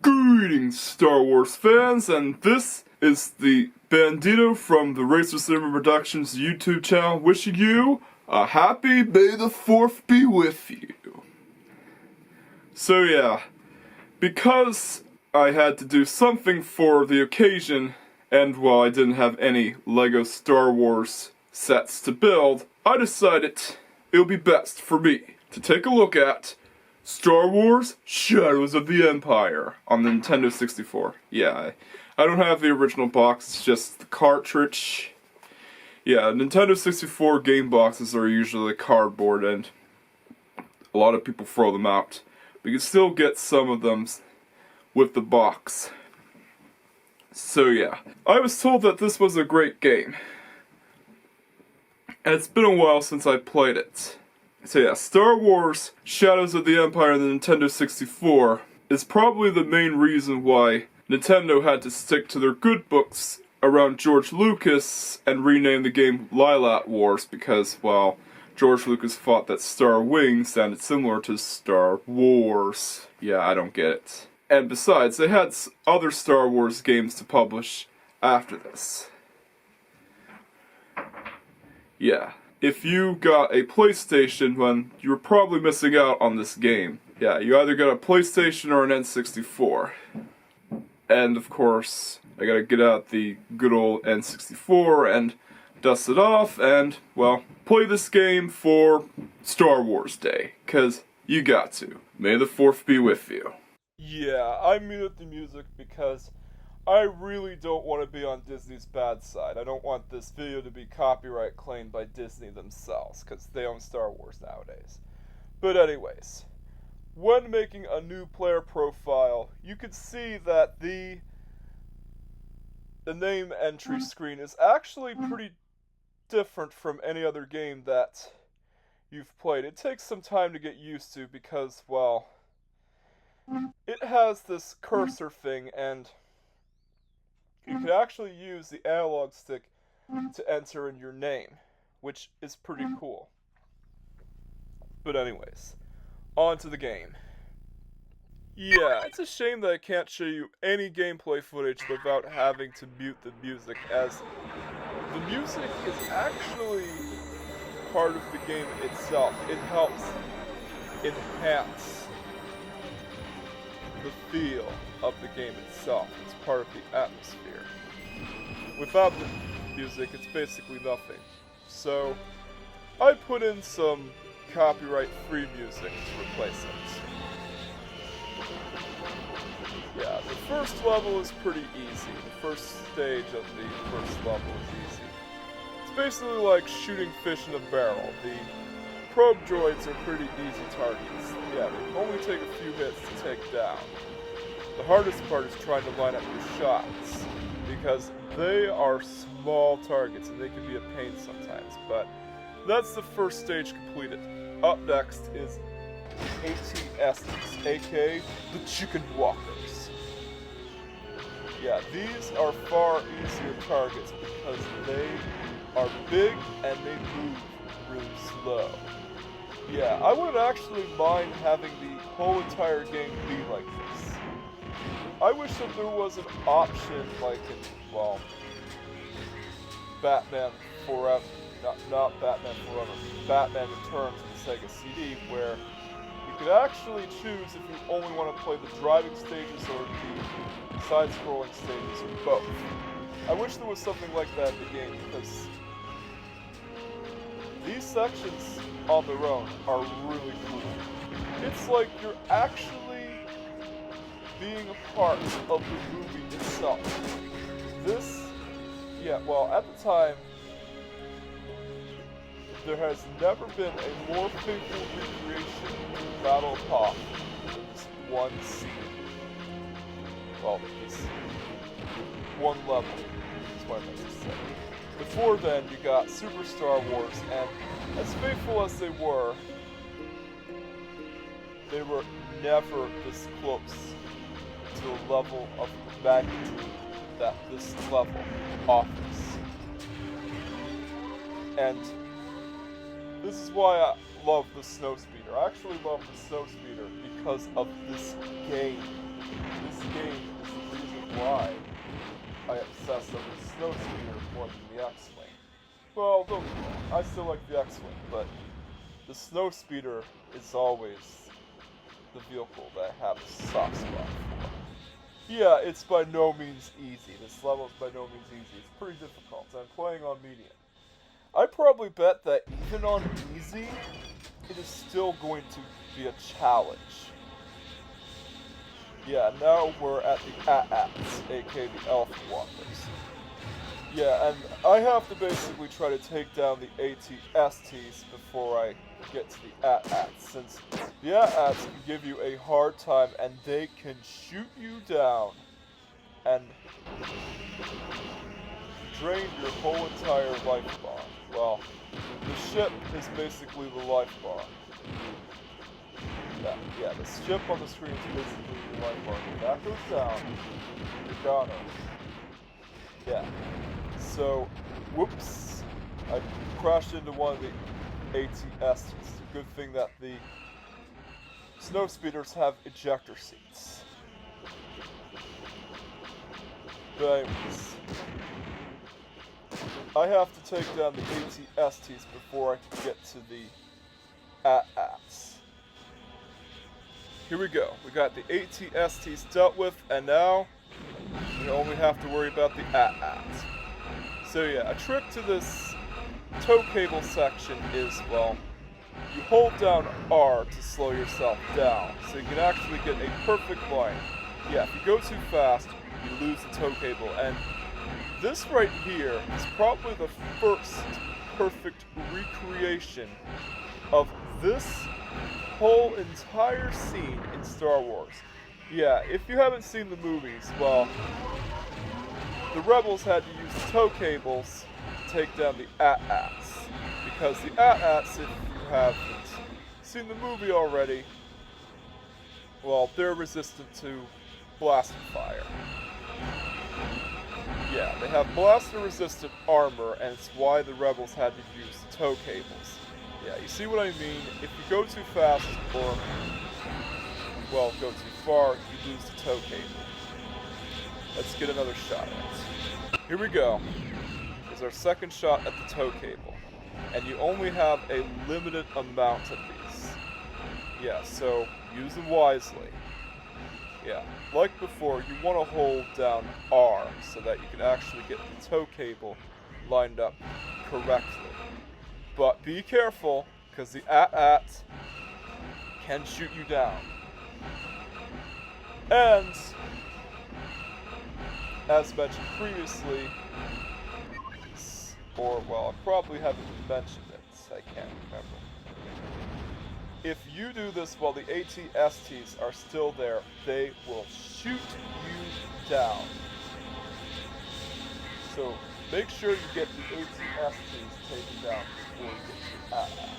Greetings, Star Wars fans, and this is the Bandito from the Racer Cinema Productions YouTube channel, wishing you a happy May the 4th be with you. So yeah, because I had to do something for the occasion, and while I didn't have any LEGO Star Wars sets to build, I decided it would be best for me to take a look at Star Wars Shadows of the Empire on the Nintendo 64. Yeah, I don't have the original box, it's just the cartridge. Yeah, Nintendo 64 game boxes are usually cardboard and a lot of people throw them out. But you can still get some of them with the box. So yeah, I was told that this was a great game. And it's been a while since I played it. So yeah, Star Wars Shadows of the Empire on the Nintendo 64 is probably the main reason why Nintendo had to stick to their good books around George Lucas and rename the game Lylat Wars because, well, George Lucas thought that Star Wings sounded similar to Star Wars. Yeah, I don't get it. And besides, they had other Star Wars games to publish after this. Yeah. If you got a PlayStation, then you were probably missing out on this game. Yeah, you either got a PlayStation or an N64. And of course, I gotta get out the good old N64 and dust it off and, well, play this game for Star Wars Day. 'Cause you got to. May the 4th be with you. Yeah, I muted the music because I really don't want to be on Disney's bad side. I don't want this video to be copyright claimed by Disney themselves, because they own Star Wars nowadays. But anyways, when making a new player profile, you can see that the name entry screen is actually pretty different from any other game that you've played. It takes some time to get used to because, well, it has this cursor thing and you can actually use the analog stick to enter in your name, which is pretty cool. But anyways, on to the game. Yeah, it's a shame that I can't show you any gameplay footage without having to mute the music, as the music is actually part of the game itself. It helps enhance the feel of the game itself. It's part of the atmosphere. Without the music, it's basically nothing. So, I put in some copyright-free music to replace it. Yeah, the first level is pretty easy. The first stage of the first level is easy. It's basically like shooting fish in a barrel. The probe droids are pretty easy targets. Yeah, they only take a few hits to take down. The hardest part is trying to line up your shots, because they are small targets and they can be a pain sometimes, but that's the first stage completed. Up next is ATSs, aka the Chicken Walkers. Yeah, these are far easier targets because they are big and they move really slow. Yeah, I wouldn't actually mind having the whole entire game be like this. I wish that there was an option like in, well, Batman Forever, not Batman Forever, Batman Returns in the Sega CD, where you could actually choose if you only want to play the driving stages or the side-scrolling stages, or both. I wish there was something like that in the game, because these sections on their own are really cool. It's like you're actually being a part of the movie itself. This, yeah, well, at the time, there has never been a more faithful recreation of Battle of Hoth than this one scene. Well, this one level is what I meant to say. before then, you got Super Star Wars, and as faithful as they were never this close to a level of magnitude that this level offers. And this is why I love the Snowspeeder. I actually love the Snowspeeder because of this game. This game is the reason why I obsess over the Snowspeeder more than the X-Wing. Well, don't get me wrong, I still like the X-Wing, but the Snowspeeder is always the vehicle that I have a soft spot for. Yeah, it's by no means easy. This level is by no means easy. It's pretty difficult. I'm playing on medium. I probably bet that even on easy, it is still going to be a challenge. Yeah, now we're at the AT-ATs, aka the Elf Walkers. Yeah, and I have to basically try to take down the AT-STs before I get to the AT-ATs, since the AT-ATs can give you a hard time and they can shoot you down and drain your whole entire life bar. Well, the ship is basically the life bar. Yeah, the ship on the screen is basically your life bar. If that goes down, you're gone. Yeah. So, whoops. I crashed into one of the AT-STs. It's a good thing that the Snowspeeders have ejector seats. But anyways, I have to take down the AT-STs before I can get to the AT-ATs. Here we go. We got the AT-STs dealt with, and now we only have to worry about the AT-ATs. So yeah, a trick to this tow cable section is, well, you hold down R to slow yourself down, so you can actually get a perfect line. Yeah, if you go too fast, you lose the tow cable, and this right here is probably the first perfect recreation of this whole entire scene in Star Wars. Yeah, if you haven't seen the movies, well, the Rebels had to use tow cables to take down the AT-ATs, because the AT-ATs, if you haven't seen the movie already, well, they're resistant to blaster fire. Yeah, they have blaster-resistant armor, and it's why the Rebels had to use tow cables. Yeah, you see what I mean? If you go too fast, or, well, go too far, you lose the tow cable. Let's get another shot at it. Here we go. Here's our second shot at the tow cable. And you only have a limited amount of these. Yeah, so use them wisely. Yeah, like before, you want to hold down R so that you can actually get the tow cable lined up correctly. But be careful, because the AT-AT can shoot you down. And, as mentioned previously, or, well, I probably haven't mentioned it, I can't remember. If you do this while the AT-STs are still there, they will shoot you down. So, make sure you get the AT-STs taken down before you get to the AT-ATs.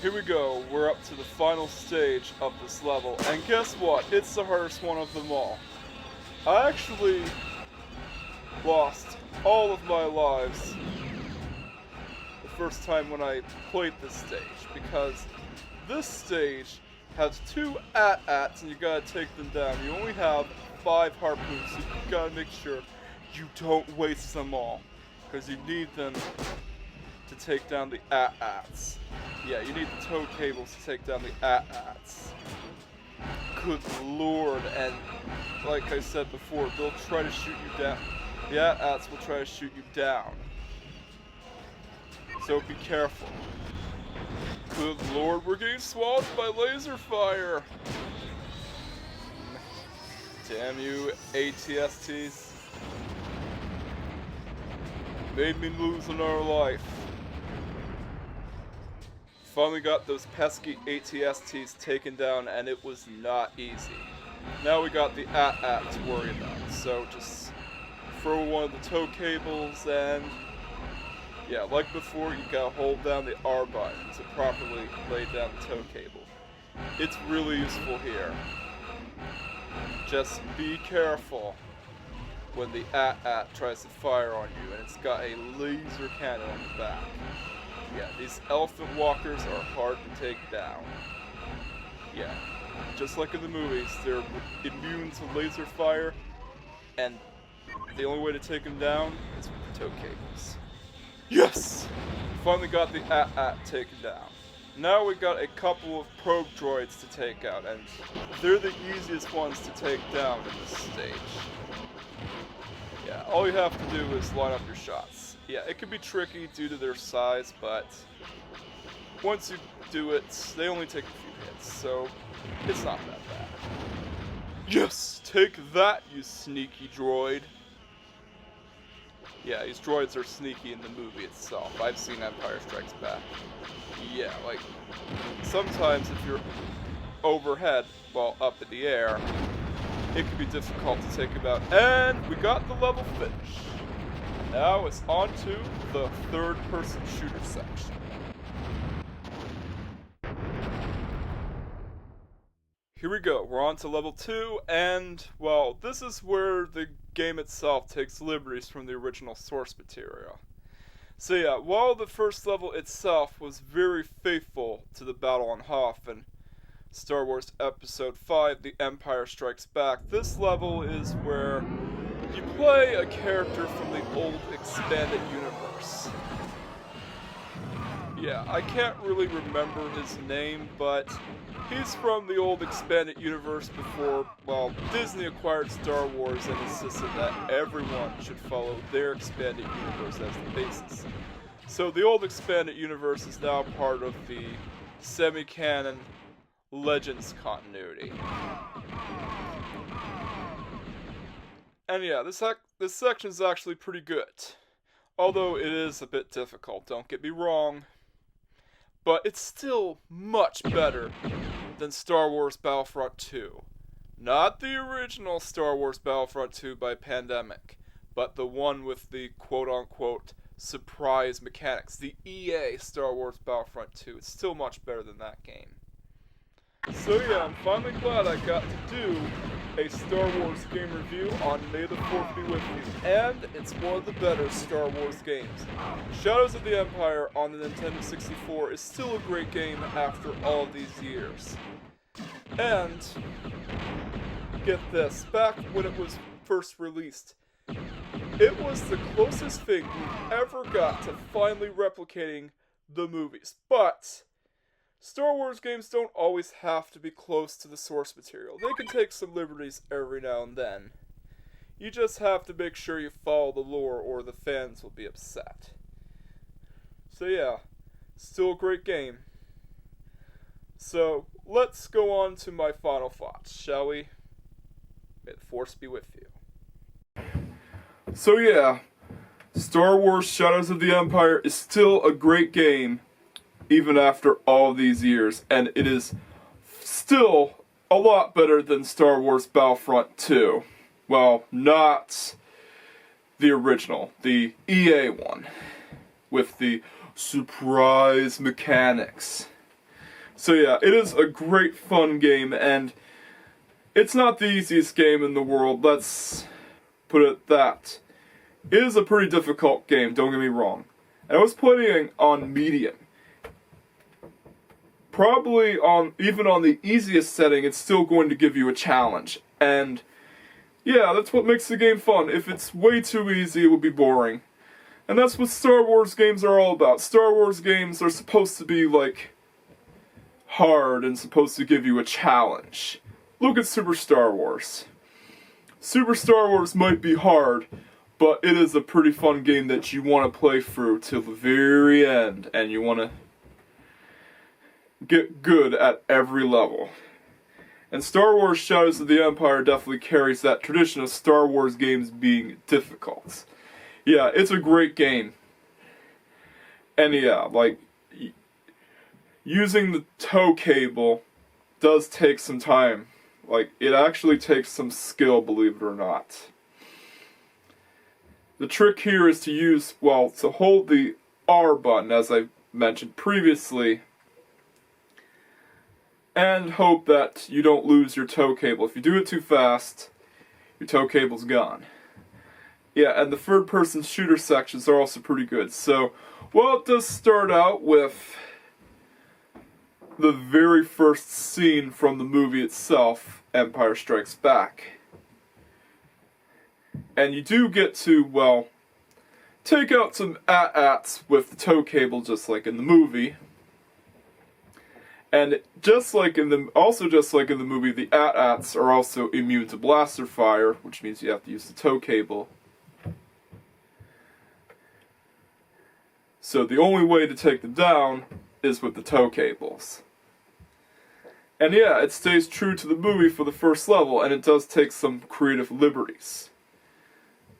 Here we go, we're up to the final stage of this level, and guess what? It's the hardest one of them all. I actually lost all of my lives the first time when I played this stage, because this stage has 2 AT-ATs and you gotta take them down. You only have 5 harpoons, so you gotta make sure you don't waste them all, because you need them to take down the AT-ATs. Yeah, you need the tow cables to take down the AT-ATs. Good lord, and like I said before, they'll try to shoot you down. The AT-ATs will try to shoot you down. So be careful. Good lord, we're getting swallowed by laser fire! Damn you, AT-STs. Made me lose another life. Finally got those pesky AT-STs taken down, and it was not easy. Now we got the AT-AT to worry about, so just throw one of the tow cables, and yeah, like before, you gotta hold down the R button to properly lay down the tow cable. It's really useful here. Just be careful when the AT-AT tries to fire on you, and it's got a laser cannon on the back. Yeah, these elephant walkers are hard to take down. Yeah, just like in the movies, they're immune to laser fire, and the only way to take them down is with the tow cables. Yes! Finally got the AT-AT taken down. Now we got a couple of probe droids to take out, and they're the easiest ones to take down in this stage. Yeah, all you have to do is line up your shots. Yeah, it can be tricky due to their size, but once you do it, they only take a few hits, so it's not that bad. Yes! Take that, you sneaky droid! Yeah, these droids are sneaky in the movie itself. I've seen Empire Strikes Back. Yeah, like, sometimes if you're overhead, well, up in the air, it can be difficult to take them out. And we got the level finished. Now it's on to the third-person shooter section. Here we go, we're on to level 2, and, well, this is where the game itself takes liberties from the original source material. So yeah, while the first level itself was very faithful to the battle on Hoth and Star Wars Episode 5, The Empire Strikes Back, this level is where you play a character from the old expanded universe. Yeah, I can't really remember his name, but he's from the old expanded universe before, well, Disney acquired Star Wars and insisted that everyone should follow their expanded universe as the basis. So the old expanded universe is now part of the semi-canon Legends continuity. And yeah, this section is actually pretty good. Although it is a bit difficult, don't get me wrong. But it's still much better than Star Wars Battlefront 2. Not the original Star Wars Battlefront 2 by Pandemic, but the one with the quote-unquote surprise mechanics. The EA Star Wars Battlefront 2. It's still much better than that game. So yeah, I'm finally glad I got to do a Star Wars game review on May the 4th be with you, and it's one of the better Star Wars games. Shadows of the Empire on the Nintendo 64 is still a great game after all these years. And, get this, back when it was first released, it was the closest thing we ever got to finally replicating the movies. But Star Wars games don't always have to be close to the source material. They can take some liberties every now and then. You just have to make sure you follow the lore or the fans will be upset. So yeah, still a great game. So let's go on to my final thoughts, shall we? May the Force be with you. So yeah, Star Wars Shadows of the Empire is still a great game, even after all these years, and it is still a lot better than Star Wars Battlefront 2. Well, not the original, the EA one, with the surprise mechanics. So yeah, it is a great fun game, and it's not the easiest game in the world, let's put it that. It is a pretty difficult game, don't get me wrong. And I was playing on medium. Probably even on the easiest setting, it's still going to give you a challenge. And yeah, that's what makes the game fun. If it's way too easy, it would be boring. And that's what Star Wars games are all about. Star Wars games are supposed to be, like, hard and supposed to give you a challenge. Look at Super Star Wars. Super Star Wars might be hard, but it is a pretty fun game that you want to play through till the very end, and you want to get good at every level. And Star Wars Shadows of the Empire definitely carries that tradition of Star Wars games being difficult. Yeah, it's a great game. And yeah, like, using the tow cable does take some time. Like, it actually takes some skill, believe it or not. The trick here is to use, well, to hold the R button, as I mentioned previously, and hope that you don't lose your tow cable. If you do it too fast, your tow cable's gone. Yeah, and the third-person shooter sections are also pretty good. So, well, it does start out with the very first scene from the movie itself, Empire Strikes Back. And you do get to, well, take out some AT-ATs with the tow cable just like in the movie. And just like in the movie, the AT-ATs are also immune to blaster fire, which means you have to use the tow cable. So the only way to take them down is with the tow cables. And yeah, it stays true to the movie for the first level, and it does take some creative liberties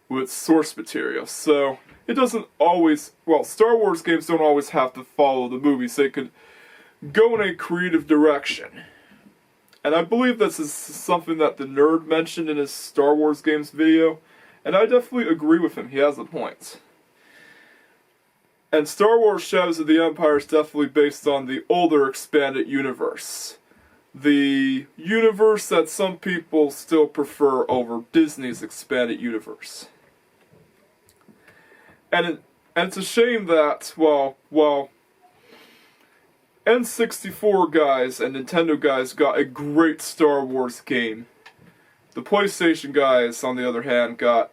with source material. So it doesn't always, well, Star Wars games don't always have to follow the movies. They could go in a creative direction. And I believe this is something that the nerd mentioned in his Star Wars games video, and I definitely agree with him. He has a point. And Star Wars Shadows of the Empire is definitely based on the older expanded universe. The universe that some people still prefer over Disney's expanded universe. And it's a shame that, well, N64 guys and Nintendo guys got a great Star Wars game. The PlayStation guys, on the other hand, got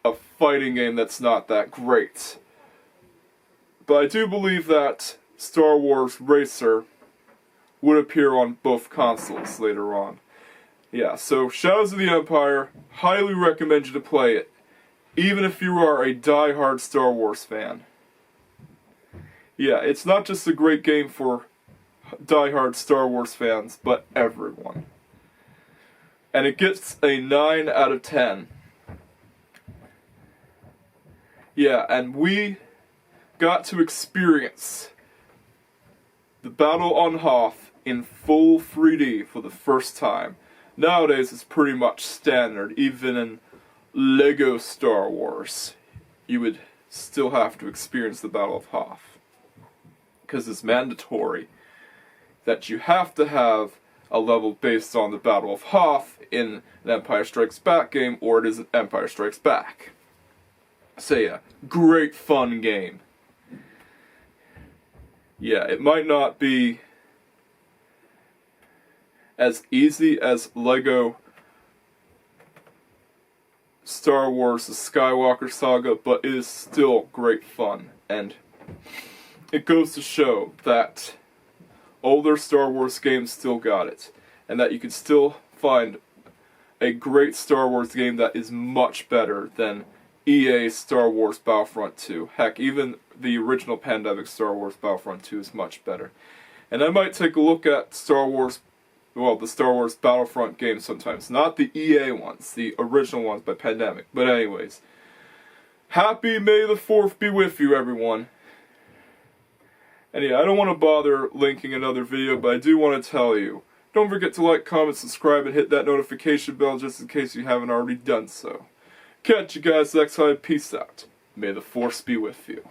a fighting game that's not that great. But I do believe that Star Wars Racer would appear on both consoles later on. Yeah, so Shadows of the Empire, highly recommend you to play it, even if you are a die-hard Star Wars fan. Yeah, it's not just a great game for die-hard Star Wars fans, but everyone. And it gets a 9 out of 10. Yeah, and we got to experience the battle on Hoth in full 3D for the first time. Nowadays it's pretty much standard, even in Lego Star Wars. You would still have to experience the Battle of Hoth. Because it's mandatory that you have to have a level based on the Battle of Hoth in an Empire Strikes Back game, or it is an Empire Strikes Back. So yeah, great fun game. Yeah, it might not be as easy as Lego Star Wars The Skywalker Saga, but it is still great fun. And it goes to show that older Star Wars games still got it. And that you can still find a great Star Wars game that is much better than EA's Star Wars Battlefront 2. Heck, even the original Pandemic Star Wars Battlefront 2 is much better. And I might take a look at the Star Wars Battlefront games sometimes. Not the EA ones, the original ones by Pandemic. But anyways, happy May the 4th be with you, everyone. And yeah, I don't want to bother linking another video, but I do want to tell you, don't forget to like, comment, subscribe, and hit that notification bell just in case you haven't already done so. Catch you guys next time. Peace out. May the Force be with you.